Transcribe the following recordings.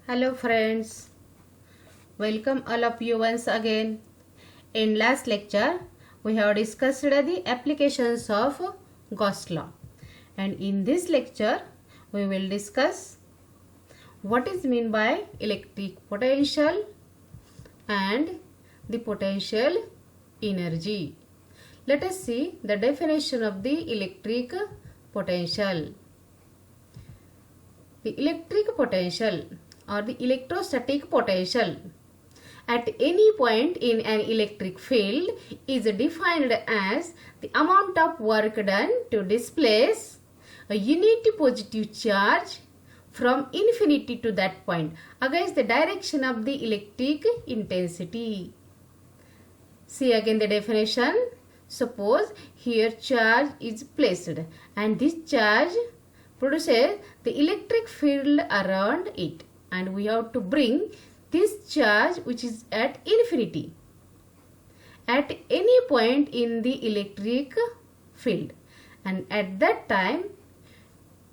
Hello friends, welcome all of you once again. In last lecture, we have discussed the applications of Gauss law, and in this lecture, we will discuss what is meant by electric potential and the potential energy. Let us see the definition of the electric potential. The electric potential or the electrostatic potential at any point in an electric field is defined as the amount of work done to displace a unit positive charge from infinity to that point against the direction of the electric intensity. See again the definition. Suppose here charge is placed and this charge produces the electric field around it, and we have to bring this charge which is at infinity at any point in the electric field, and at that time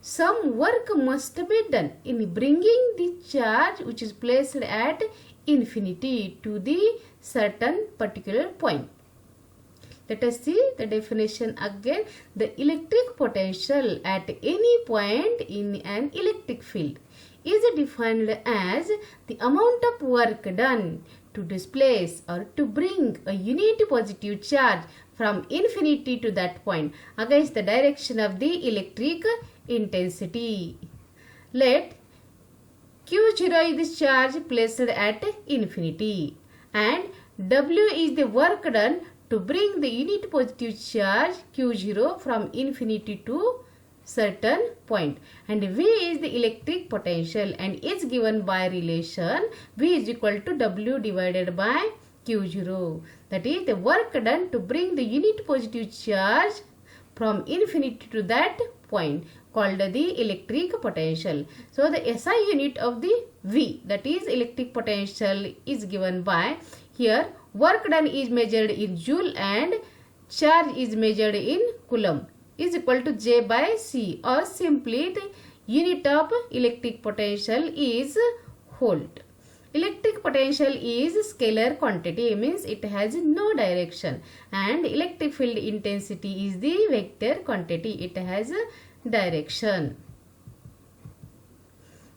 some work must be done in bringing the charge which is placed at infinity to the certain particular point. Let us see the definition again. The electric potential at any point in an electric field is defined as the amount of work done to displace or to bring a unit positive charge from infinity to that point against the direction of the electric intensity. Let Q0 is the charge placed at infinity and W is the work done to bring the unit positive charge Q0 from infinity to certain point, and V is the electric potential and is given by relation V is equal to W divided by Q0. That is the work done to bring the unit positive charge from infinity to that point called the electric potential. So the SI unit of the V, that is electric potential, is given by here work done is measured in joule and charge is measured in coulomb, is equal to J by C, or simply the unit of electric potential is volt. Electric potential is scalar quantity, means it has no direction, and electric field intensity is the vector quantity, it has a direction.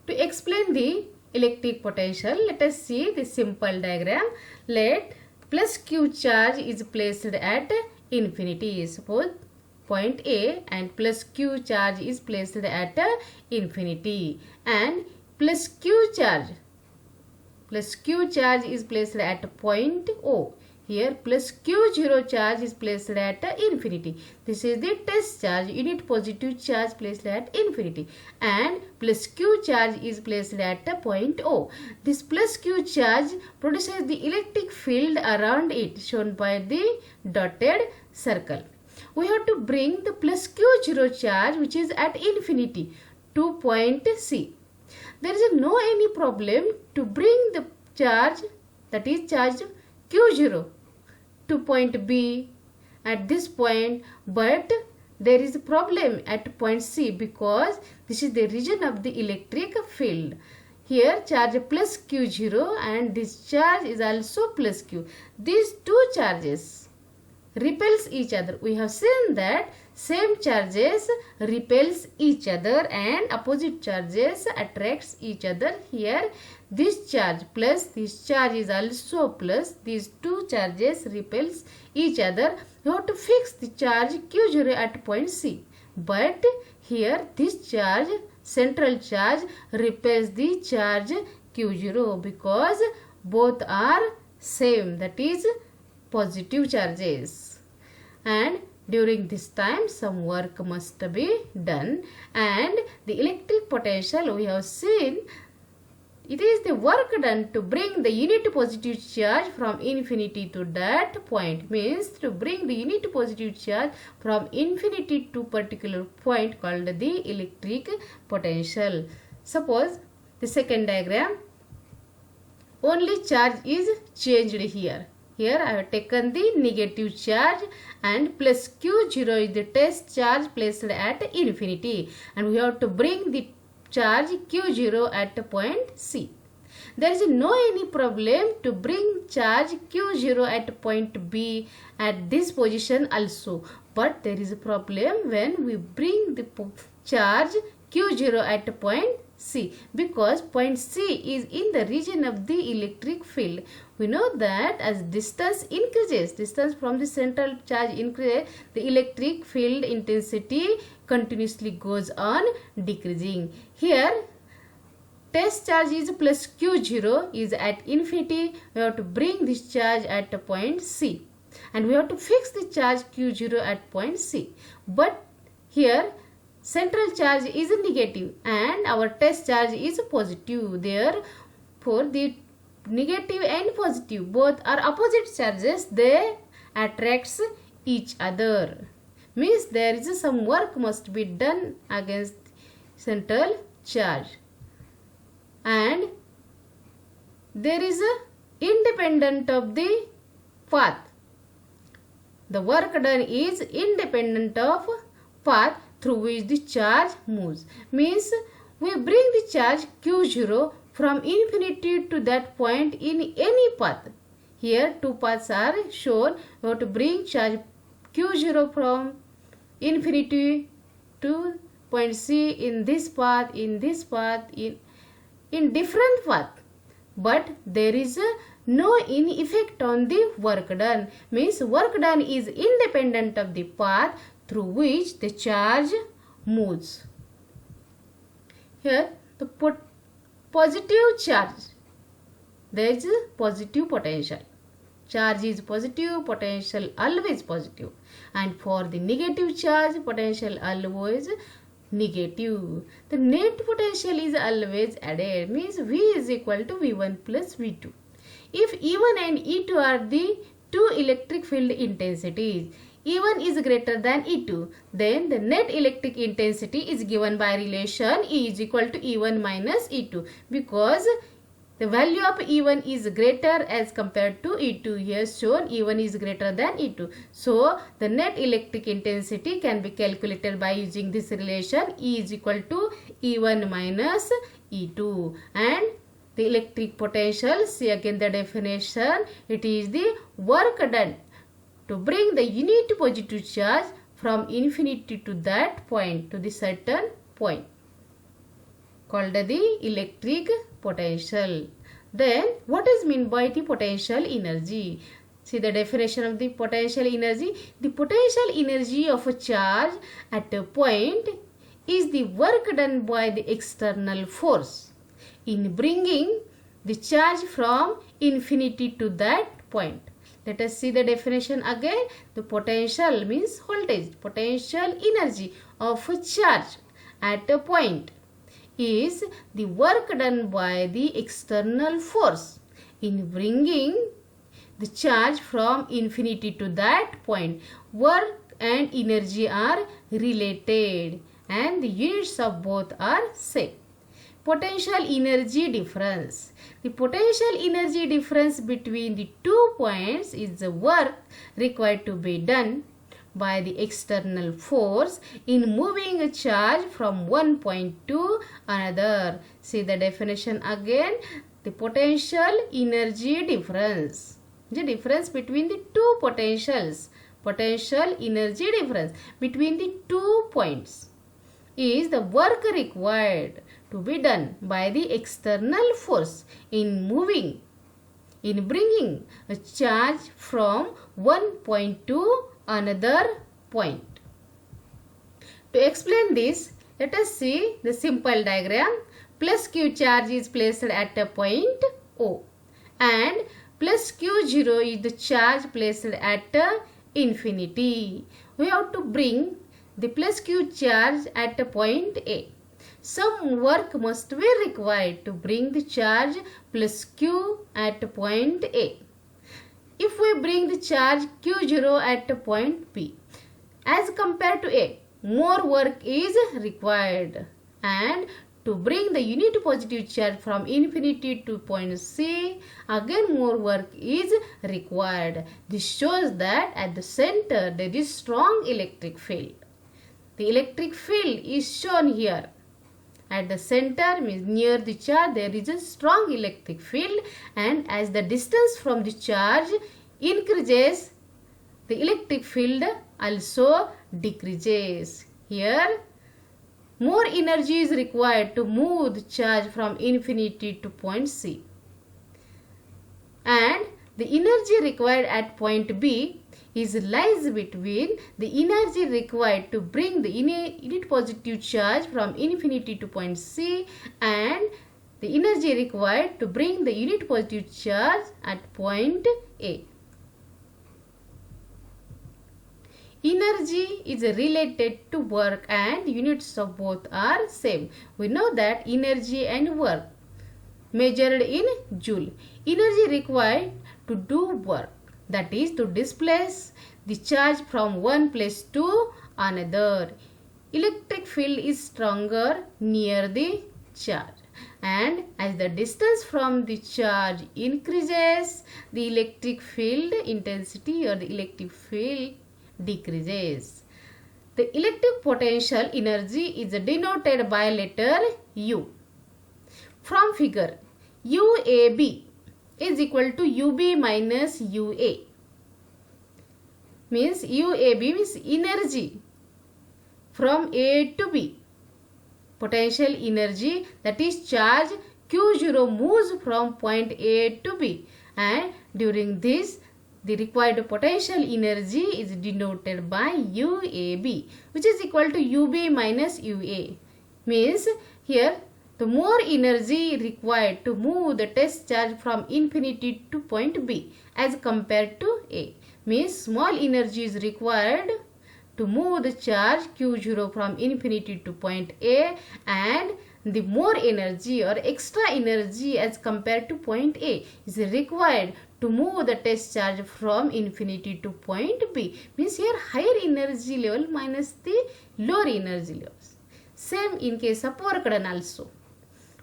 To explain the electric potential, let us see the simple diagram. Let plus Q charge is placed at infinity. Suppose point A and plus Q charge is placed at infinity, and plus Q charge is placed at point O. Here plus Q0 charge is placed at infinity. This is the test charge, unit positive charge placed at infinity, and plus Q charge is placed at point O. This plus Q charge produces the electric field around it, shown by the dotted circle. We have to bring the plus Q0 charge which is at infinity to point C. There is no any problem to bring the charge, that is charge Q0, to point B at this point, but there is a problem at point C because this is the region of the electric field. Here charge plus Q0 and this charge is also plus Q. These two charges repels each other. We have seen that same charges repels each other and opposite charges attracts each other. Here this charge plus this charge is also plus. These two charges repels each other. You have to fix the charge Q0 at point C. But here this charge, central charge, repels the charge Q0 because both are same, that is positive charges, and during this time some work must be done. And the electric potential, we have seen, it is the work done to bring the unit positive charge from infinity to that point, means to bring the unit positive charge from infinity to particular point called the electric potential. Suppose the second diagram, only charge is changed here. Here I have taken the negative charge and plus Q0 is the test charge placed at infinity, and we have to bring the charge Q0 at point C. There is no any problem to bring charge Q0 at point B at this position also. But there is a problem when we bring the charge Q0 at point C, because point C is in the region of the electric field. We know that as distance increases, distance from the central charge increases, the electric field intensity continuously goes on decreasing. Here test charge is plus Q0 is at infinity. We have to bring this charge at a point C, and we have to fix the charge Q0 at point C. But here central charge is negative and our test charge is positive. Therefore, the negative and positive both are opposite charges. They attracts each other. Means there is some work must be done against central charge. And there is a independent of the path. The work done is independent of path through which the charge moves. Means we bring the charge Q0 from infinity to that point in any path. Here two paths are shown. We have to bring charge Q0 from infinity to point C in this path, in different path. But there is no any effect on the work done. Means work done is independent of the path through which the charge moves. Here the positive charge, there is a positive potential. Charge is positive, potential always positive. And for the negative charge, potential always negative. The net potential is always added. Means V is equal to V1 plus V2. If E1 and E2 are the two electric field intensities, E1 is greater than E2, then the net electric intensity is given by relation E is equal to E1 minus E2, because the value of E1 is greater as compared to E2. Here shown E1 is greater than E2. So the net electric intensity can be calculated by using this relation E is equal to E1 minus E2. And the electric potential, see again the definition, it is the work done to bring the unit positive charge from infinity to that point, to the certain point, called the electric potential. Then what is meant by the potential energy? See the definition of the potential energy. The potential energy of a charge at a point is the work done by the external force in bringing the charge from infinity to that point. Let us see the definition again. The potential means voltage. Potential energy of a charge at a point is the work done by the external force in bringing the charge from infinity to that point. Work and energy are related and the units of both are same. Potential energy difference. The potential energy difference between the 2 points is the work required to be done by the external force in moving a charge from one point to another. See the definition again. The potential energy difference. The difference between the two potentials. Potential energy difference between the 2 points is the work required to be done by the external force in bringing a charge from one point to another point. To explain this, let us see the simple diagram. Plus Q charge is placed at a point O and plus Q0 is the charge placed at infinity. We have to bring the plus Q charge at a point A. Some work must be required to bring the charge plus Q at point A. If we bring the charge Q0 at point B, as compared to A, more work is required. And to bring the unit positive charge from infinity to point C, again more work is required. This shows that at the center there is strong electric field. The electric field is shown here. At the center means near the charge there is a strong electric field, and as the distance from the charge increases, the electric field also decreases. Here more energy is required to move the charge from infinity to point C, and the energy required at point B is lies between the energy required to bring the unit positive charge from infinity to point C and the energy required to bring the unit positive charge at point A. Energy is related to work and units of both are same. We know that energy and work measured in joule. Energy required to do work, that is to displace the charge from one place to another. Electric field is stronger near the charge, and as the distance from the charge increases, the electric field intensity or the electric field decreases. The electric potential energy is denoted by letter U. From figure, UAB is equal to UB minus UA. Means UAB means energy from A to B. Potential energy, that is charge Q0 moves from point A to B, and during this the required potential energy is denoted by UAB, which is equal to UB minus UA. Means here the more energy required to move the test charge from infinity to point B as compared to A. Means small energy is required to move the charge Q0 from infinity to point A, and the more energy or extra energy as compared to point A is required to move the test charge from infinity to point B. Means here higher energy level minus the lower energy levels. Same in case of work done also.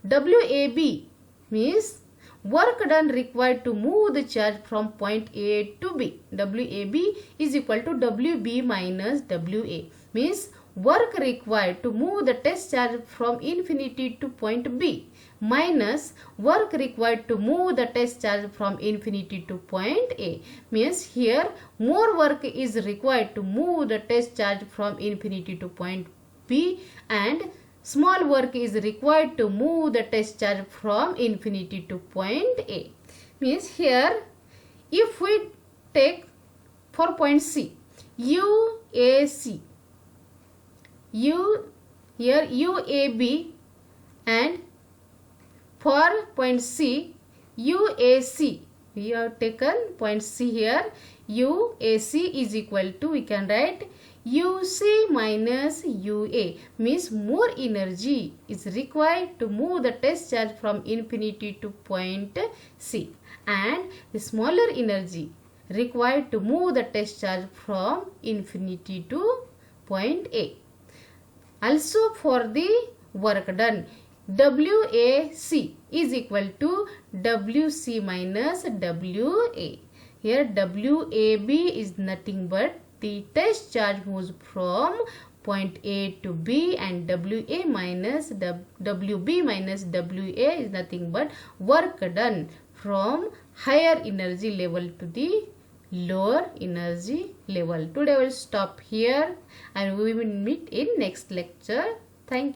WAB means work done required to move the charge from point A to B. WAB is equal to WB minus WA. Means work required to move the test charge from infinity to point B minus work required to move the test charge from infinity to point A. Means here more work is required to move the test charge from infinity to point B, and small work is required to move the test charge from infinity to point A. Means here if we take for point C, UAC, here UAB, and for point C, UAC, we have taken point C here, UAC is equal to, we can write UC minus UA. Means more energy is required to move the test charge from infinity to point C, and the smaller energy required to move the test charge from infinity to point A. Also for the work done, WAC is equal to WC minus WA. Here WAB is nothing but the test charge moves from point A to B, and WA minus WB minus WA is nothing but work done from higher energy level to the lower energy level. Today we will stop here and we will meet in next lecture. Thank you.